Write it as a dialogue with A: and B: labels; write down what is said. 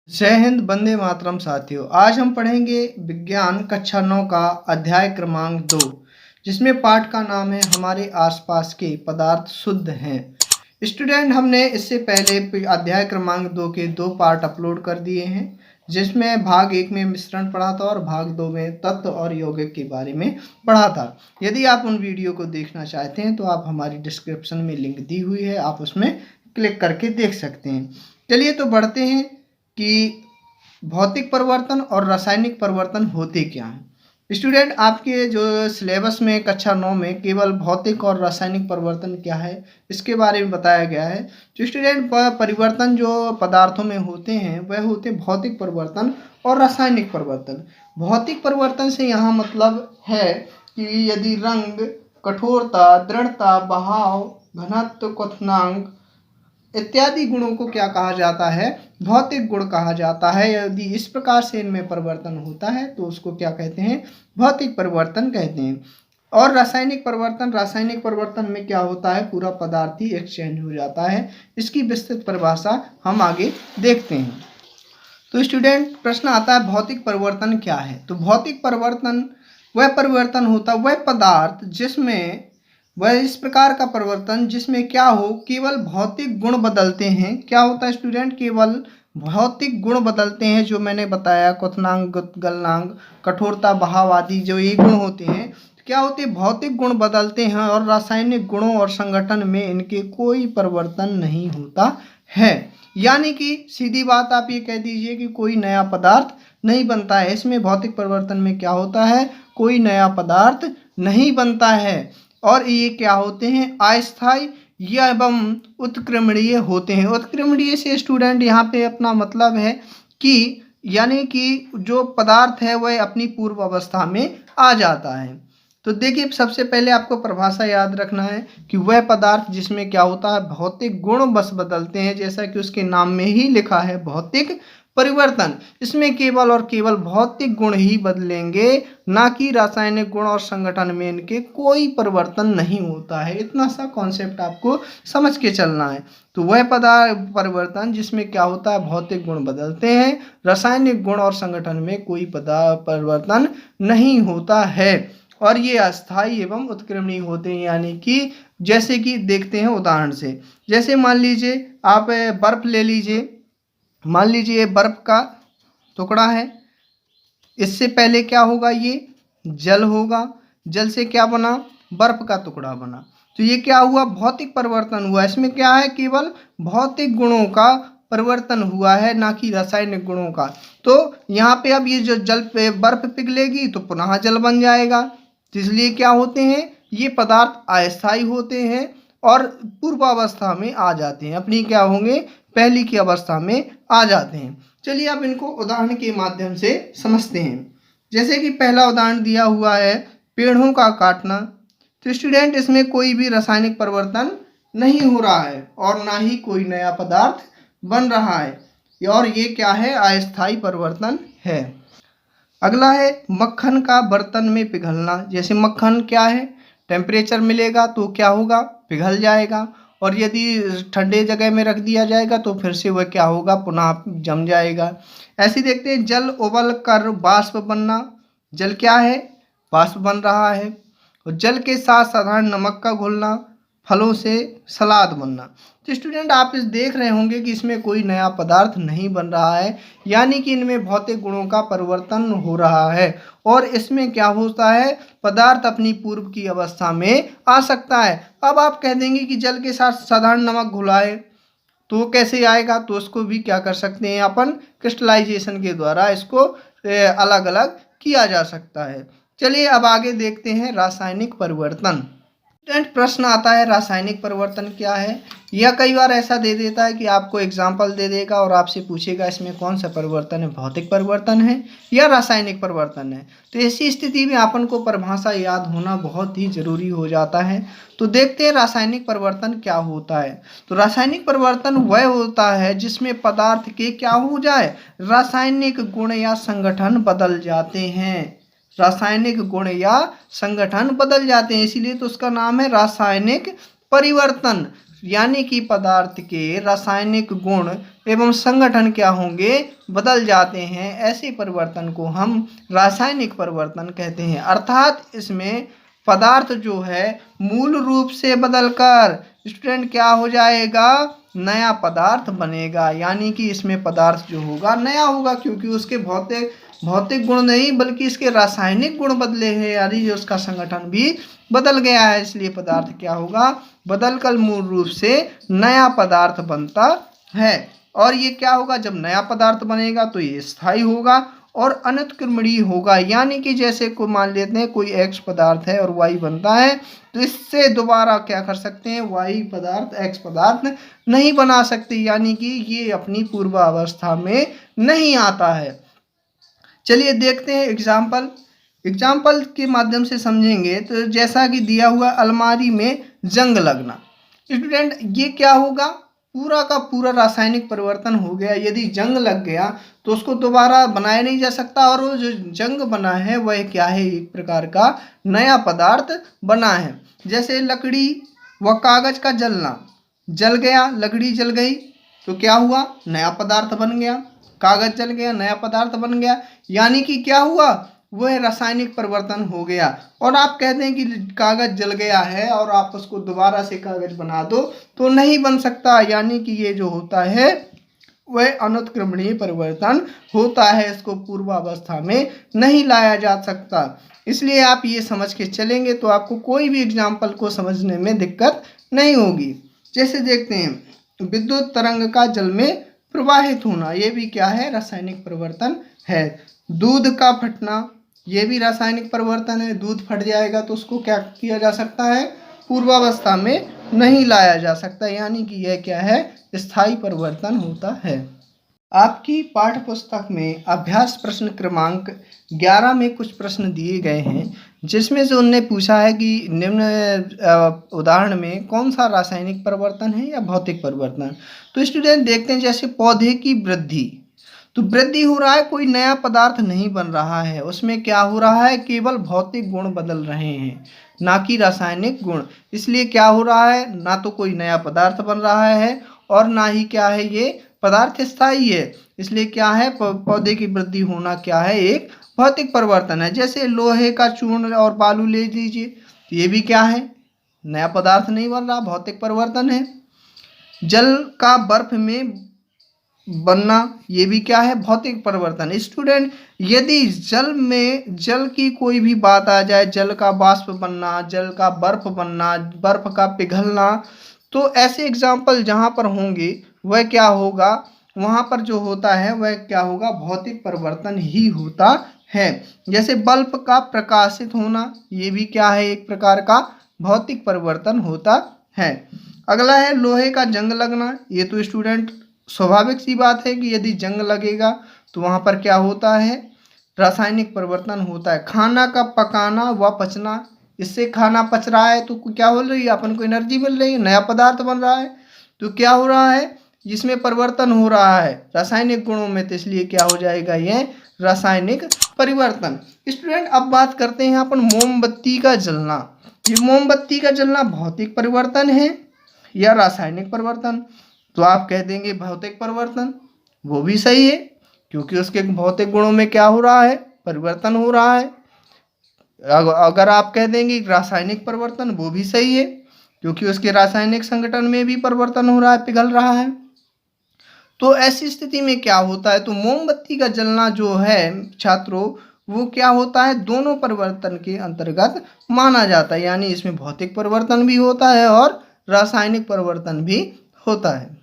A: जय हिंद, वंदे मातरम साथियों। आज हम पढ़ेंगे विज्ञान कक्षा 9 का अध्याय क्रमांक 2, जिसमें पाठ का नाम है हमारे आसपास के पदार्थ शुद्ध हैं। स्टूडेंट, हमने इससे पहले अध्याय क्रमांक 2 के 2 पार्ट अपलोड कर दिए हैं, जिसमें भाग 1 में मिश्रण पढ़ा था और भाग 2 में तत्व और यौगिक के बारे में पढ़ा था। यदि आप उन वीडियो को देखना चाहते हैं तो आप हमारी डिस्क्रिप्शन में लिंक दी हुई है, आप उसमें क्लिक करके देख सकते हैं। चलिए तो बढ़ते हैं कि भौतिक परिवर्तन और रासायनिक परिवर्तन होते क्या हैं। स्टूडेंट, आपके जो सिलेबस में कक्षा 9 में केवल भौतिक और रासायनिक परिवर्तन क्या है इसके बारे में बताया गया है। तो स्टूडेंट, परिवर्तन जो पदार्थों में होते हैं वह होते भौतिक परिवर्तन और रासायनिक परिवर्तन। भौतिक परिवर्तन से यहाँ मतलब है कि यदि रंग, कठोरता, दृढ़ता, बहाव, घनत्व, क्वथनांक इत्यादि गुणों को क्या कहा जाता है? भौतिक गुण कहा जाता है। यदि इस प्रकार से इनमें परिवर्तन होता है तो उसको क्या कहते हैं? भौतिक परिवर्तन कहते हैं। और रासायनिक परिवर्तन में क्या होता है? पूरा पदार्थ ही एक्सचेंज हो जाता है। इसकी विस्तृत परिभाषा हम आगे देखते हैं। तो स्टूडेंट, प्रश्न आता है भौतिक परिवर्तन क्या है? तो भौतिक परिवर्तन वह परिवर्तन होता है, वह पदार्थ जिसमें वह इस प्रकार का परिवर्तन जिसमें क्या हो, केवल भौतिक गुण बदलते हैं। क्या होता है स्टूडेंट? केवल भौतिक गुण बदलते हैं, जो मैंने बताया क्वथनांक, गलनांक, कठोरता, बहाव आदि जो ये गुण होते हैं, क्या होते हैं? भौतिक गुण बदलते हैं और रासायनिक गुणों और संगठन में इनके कोई परिवर्तन नहीं होता है। यानी कि सीधी बात आप ये कह दीजिए कि कोई नया पदार्थ नहीं बनता है। इसमें भौतिक परिवर्तन में क्या होता है? कोई नया पदार्थ नहीं बनता है। और ये क्या होते हैं? अस्थायी या एवं उत्क्रमणीय होते हैं। उत्क्रमणीय से स्टूडेंट यहाँ पे अपना मतलब है कि यानी कि जो पदार्थ है वह अपनी पूर्व अवस्था में आ जाता है। तो देखिए, सबसे पहले आपको परिभाषा याद रखना है कि वह पदार्थ जिसमें क्या होता है? भौतिक गुण बस बदलते हैं, जैसा कि उसके नाम में ही लिखा है भौतिक परिवर्तन। इसमें केवल और केवल भौतिक गुण ही बदलेंगे, ना कि रासायनिक गुण और संगठन में इनके कोई परिवर्तन नहीं होता है। इतना सा कॉन्सेप्ट आपको समझ के चलना है। तो वह पदार्थ परिवर्तन जिसमें क्या होता है? भौतिक गुण बदलते हैं, रासायनिक गुण और संगठन में कोई परिवर्तन नहीं होता है। और ये अस्थायी एवं उत्क्रमणीय होते हैं। यानी कि जैसे कि देखते हैं उदाहरण से, जैसे मान लीजिए आप बर्फ ले लीजिए। मान लीजिए बर्फ का टुकड़ा है, इससे पहले क्या होगा? ये जल होगा। जल से क्या बना? बर्फ का टुकड़ा बना। तो ये क्या हुआ? भौतिक परिवर्तन हुआ। इसमें क्या है? केवल भौतिक गुणों का परिवर्तन हुआ है, ना कि रासायनिक गुणों का। तो यहाँ पे अब ये जो जल पे बर्फ पिघलेगी तो पुनः जल बन जाएगा। तो इसलिए क्या होते हैं? ये पदार्थ अस्थायी होते हैं और पूर्वावस्था में आ जाते हैं, अपनी क्या होंगे? पहली की अवस्था में आ जाते हैं। चलिए अब इनको उदाहरण के माध्यम से समझते हैं। जैसे कि पहला उदाहरण दिया हुआ है पेड़ों का काटना। तो स्टूडेंट, इसमें कोई भी रासायनिक परिवर्तन नहीं हो रहा है और ना ही कोई नया पदार्थ बन रहा है, और ये क्या है? अस्थायी परिवर्तन है। अगला है मक्खन का बर्तन में पिघलना। जैसे मक्खन क्या है? टेम्परेचर मिलेगा तो क्या होगा? पिघल जाएगा। और यदि ठंडे जगह में रख दिया जाएगा तो फिर से वह क्या होगा? पुनः जम जाएगा। ऐसे देखते हैं जल उबल कर वाष्प बनना। जल क्या है? वाष्प बन रहा है। और जल के साथ साधारण नमक का घुलना, फलों से सलाद बनना। तो स्टूडेंट, आप इस देख रहे होंगे कि इसमें कोई नया पदार्थ नहीं बन रहा है, यानी कि इनमें भौतिक गुणों का परिवर्तन हो रहा है। और इसमें क्या होता है? पदार्थ अपनी पूर्व की अवस्था में आ सकता है। अब आप कह देंगे कि जल के साथ साधारण नमक घुलाए तो कैसे आएगा? तो उसको भी क्या कर सकते हैं अपन? क्रिस्टलाइजेशन के द्वारा इसको अलग अलग किया जा सकता है। चलिए अब आगे देखते हैं रासायनिक परिवर्तन। प्रश्न आता है रासायनिक परिवर्तन क्या है? यह कई बार ऐसा दे देता है कि आपको एग्जाम्पल दे देगा और आपसे पूछेगा इसमें कौन सा परिवर्तन है, भौतिक परिवर्तन है या रासायनिक परिवर्तन है। तो ऐसी स्थिति में अपन को परिभाषा याद होना बहुत ही जरूरी हो जाता है। तो देखते हैं रासायनिक परिवर्तन क्या होता है। तो रासायनिक परिवर्तन वह होता है जिसमें पदार्थ के क्या हो जाए? रासायनिक गुण या संगठन बदल जाते हैं। रासायनिक गुण या संगठन बदल जाते हैं, इसीलिए तो उसका नाम है रासायनिक परिवर्तन। यानी कि पदार्थ के रासायनिक गुण एवं संगठन क्या होंगे, बदल जाते हैं। ऐसे परिवर्तन को हम रासायनिक परिवर्तन कहते हैं। अर्थात इसमें पदार्थ जो है मूल रूप से बदलकर स्टूडेंट क्या हो जाएगा, नया पदार्थ बनेगा। यानी कि इसमें पदार्थ जो होगा नया होगा, क्योंकि उसके भौतिक गुण नहीं बल्कि इसके रासायनिक गुण बदले हैं, यानी जो उसका संगठन भी बदल गया है। इसलिए पदार्थ क्या होगा, बदलकर मूल रूप से नया पदार्थ बनता है। और ये क्या होगा, जब नया पदार्थ बनेगा तो ये स्थायी होगा और अनिष्क्रिमणीय होगा। यानी कि जैसे को मान लेते हैं कोई एक्स पदार्थ है और वाई बनता है, तो इससे दोबारा क्या कर सकते हैं, वाई पदार्थ एक्स पदार्थ नहीं बना सकते। यानी कि ये अपनी पूर्वावस्था में नहीं आता है। चलिए देखते हैं एग्जाम्पल के माध्यम से समझेंगे। तो जैसा कि दिया हुआ अलमारी में जंग लगना, स्टूडेंट ये क्या होगा, पूरा का पूरा रासायनिक परिवर्तन हो गया। यदि जंग लग गया तो उसको दोबारा बनाया नहीं जा सकता, और वो जो जंग बना है वह क्या है, एक प्रकार का नया पदार्थ बना है। जैसे लकड़ी व कागज का जलना, जल गया, लकड़ी जल गई तो क्या हुआ, नया पदार्थ बन गया। कागज जल गया, नया पदार्थ बन गया। यानी कि क्या हुआ, वह रासायनिक परिवर्तन हो गया। और आप कहते हैं कि कागज जल गया है और आप उसको दोबारा से कागज बना दो तो नहीं बन सकता। यानी कि ये जो होता है वह अनुत्क्रमणीय परिवर्तन होता है, इसको पूर्वावस्था में नहीं लाया जा सकता। इसलिए आप ये समझ के चलेंगे तो आपको कोई भी एग्जाम्पल को समझने में दिक्कत नहीं होगी। जैसे देखते हैं विद्युत तरंग का जल में प्रवाहित होना, ये भी क्या है, रासायनिक परिवर्तन है। दूध का फटना, ये भी रासायनिक परिवर्तन है। दूध फट जाएगा तो उसको क्या किया जा सकता है, पूर्वावस्था में नहीं लाया जा सकता। यानी कि यह क्या है, स्थायी परिवर्तन होता है। आपकी पाठ्य पुस्तक में अभ्यास प्रश्न क्रमांक 11 में कुछ प्रश्न दिए गए हैं, जिसमें से उनने पूछा है कि निम्न उदाहरण में कौन सा रासायनिक परिवर्तन है या भौतिक परिवर्तन। तो स्टूडेंट देखते हैं, जैसे पौधे की वृद्धि, तो वृद्धि हो रहा है, कोई नया पदार्थ नहीं बन रहा है, उसमें क्या हो रहा है, केवल भौतिक गुण बदल रहे हैं, ना कि रासायनिक गुण। इसलिए क्या हो रहा है, ना तो कोई नया पदार्थ बन रहा है और ना ही क्या है, ये पदार्थ स्थायी है। इसलिए क्या है, पौधे की वृद्धि होना क्या है, एक भौतिक परिवर्तन है। जैसे लोहे का चूर्ण और बालू ले लीजिए, ये भी क्या है, नया पदार्थ नहीं बन रहा, भौतिक परिवर्तन है। जल का बर्फ में बनना, ये भी क्या है, भौतिक परिवर्तन। स्टूडेंट यदि जल की कोई भी बात आ जाए, जल का वाष्प बनना, जल का बर्फ बनना, बर्फ का पिघलना, तो ऐसे एग्जाम्पल जहाँ पर होंगे वह क्या होगा, वहाँ पर जो होता है वह क्या होगा, भौतिक परिवर्तन ही होता है। जैसे बल्ब का प्रकाशित होना, ये भी क्या है, एक प्रकार का भौतिक परिवर्तन होता है। अगला है लोहे का जंग लगना। ये तो स्टूडेंट स्वाभाविक सी बात है कि यदि जंग लगेगा तो वहाँ पर क्या होता है, रासायनिक परिवर्तन होता है। खाना का पकाना व पचना, इससे खाना पच रहा है तो क्या हो रही है, अपन को एनर्जी मिल रही है, नया पदार्थ बन रहा है। तो क्या हो रहा है, इसमें परिवर्तन हो रहा है रासायनिक गुणों में, तो इसलिए क्या हो जाएगा, ये रासायनिक परिवर्तन। स्टूडेंट अब बात करते हैं अपन मोमबत्ती का जलना। ये मोमबत्ती का जलना भौतिक परिवर्तन है या रासायनिक परिवर्तन। तो आप कह देंगे भौतिक परिवर्तन, वो भी सही है, क्योंकि उसके भौतिक गुणों में क्या हो रहा है, परिवर्तन हो रहा है। अगर आप कह देंगे रासायनिक परिवर्तन, वो भी सही है, क्योंकि उसके रासायनिक संगठन में भी परिवर्तन हो रहा है, पिघल रहा है। तो ऐसी स्थिति में क्या होता है, तो मोमबत्ती का जलना जो है छात्रों, वो क्या होता है, दोनों परिवर्तन के अंतर्गत माना जाता है। यानी इसमें भौतिक परिवर्तन भी होता है और रासायनिक परिवर्तन भी होता है।